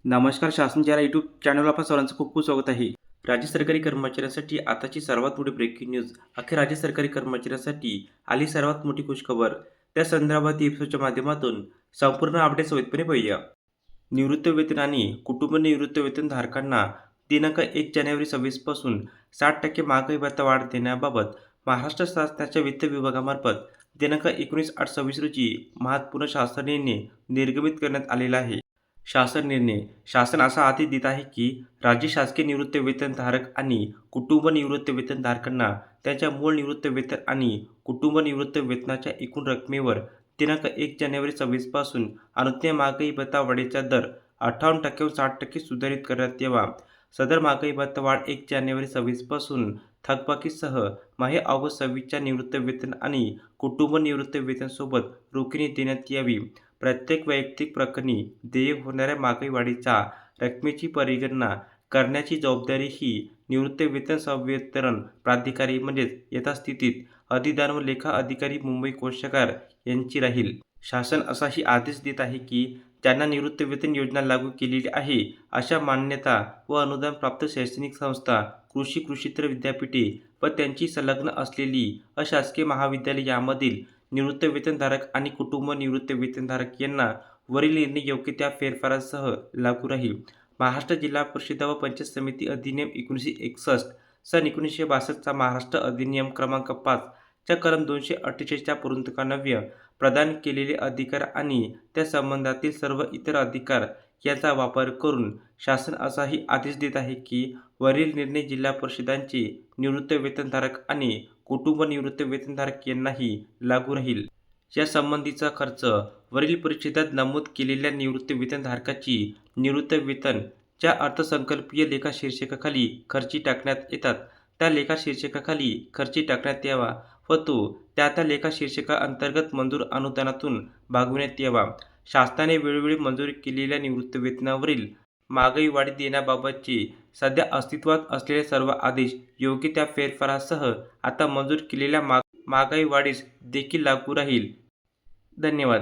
नमस्कार. शासन या यूट्यूब चॅनलवर आपल्या सर्वांचं खूप खूप स्वागत आहे. राज्य सरकारी कर्मचाऱ्यांसाठी आताची सर्वात मोठी ब्रेकिंग न्यूज. अखेर राज्य सरकारी कर्मचाऱ्यांसाठी आली सर्वात मोठी खुशखबर. त्या संदर्भात एपिसोडच्या माध्यमातून संपूर्ण अपडेट सविस्तरपणे पाहूया. निवृत्तीवेतन आणि कुटुंब निवृत्तीवेतन धारकांना दिनांक 1 जानेवारी 26 पासून 60% महागाई भत्ता वाढ देण्याबाबत महाराष्ट्र शासनाच्या वित्त विभागामार्फत दिनांक 19/8/26 रोजी महत्त्वपूर्ण शासन निर्णय निर्गमित करण्यात आलेला आहे. शासन निर्णय. शासन असा आदेश देत आहे की राज्य शासकीय निवृत्तीवेतनधारक आणि कुटुंब निवृत्तीवेतनधारकांना त्यांच्या मूळ निवृत्तीवेतन आणि कुटुंब निवृत्तीवेतनाच्या एकूण रकमेवर दिनांक 1 जानेवारी 26 पासून अनुज्ञेय महागाई भत्ता वाढीचा दर 58% वरून 60% सुधारित करण्यात यावा. सदर महागाई भत्ता वाढ 1 जानेवारी 26 पासून थकबाकीसह माहे ऑगस्ट 26 च्या निवृत्तीवेतन आणि कुटुंब निवृत्तीवेतनासोबत रोखीने देण्यात यावी. प्रत्येक वैयक्तिक प्रकरणी देय होणाऱ्या महागाई वाढीच्या रकमेची परिगणना करण्याची जबाबदारी ही निवृत्तीवेतन संवितरण प्राधिकारी म्हणजेच यथास्थितीत अधिदान व लेखा अधिकारी मुंबई कोषागार यांची राहील. शासन असाही आदेश देत आहे की ज्यांना निवृत्तीवेतन योजना लागू केलेली आहे अशा मान्यता व अनुदान प्राप्त शैक्षणिक संस्था, कृषीतर विद्यापीठे व त्यांची संलग्न असलेली अशासकीय महाविद्यालय यामधील निवृत्तीवेतनधारक आणि कुटुंब निवृत्तीवेतनधारक यांना वरील निर्णय योग्य त्या फेरफारासह लागू राहील. महाराष्ट्र जिल्हा परिषद व पंचायत समिती अधिनियम 1961 सन 1962 चा महाराष्ट्र अधिनियम क्रमांक 5 च्या कलम 248 च्या पूर्णतकान्वये प्रदान केलेले अधिकार आणि त्या संबंधातील सर्व इतर अधिकार यांचा वापर करून शासन असाही आदेश देत आहे की वरील निर्णय जिल्हा परिषदांचे निवृत्तीवेतनधारक आणि कुटुंब निवृत्तीवेतनधारक यांनाही लागू राहील. या संबंधीचा खर्च वरील परिच्छेदात नमूद केलेल्या निवृत्तीवेतनधारकाची निवृत्तीवेतन च्या अर्थसंकल्पीय लेखा शीर्षकाखाली खर्ची टाकण्यात येतात त्या लेखा शीर्षकाखाली खर्ची टाकण्यात यावा व तो त्या लेखा शीर्षकाअंतर्गत मंजूर अनुदानातून भागविण्यात यावा. शासनाने वेळोवेळी मंजूर केलेल्या निवृत्तीवेतनावरील महागाई वाढ देण्याबाबतचे सध्या अस्तित्वात असलेले सर्व आदेश योग्य त्या फेरफारासह आता मंजूर केलेल्या महागाई वाढीस देखील लागू राहील. धन्यवाद.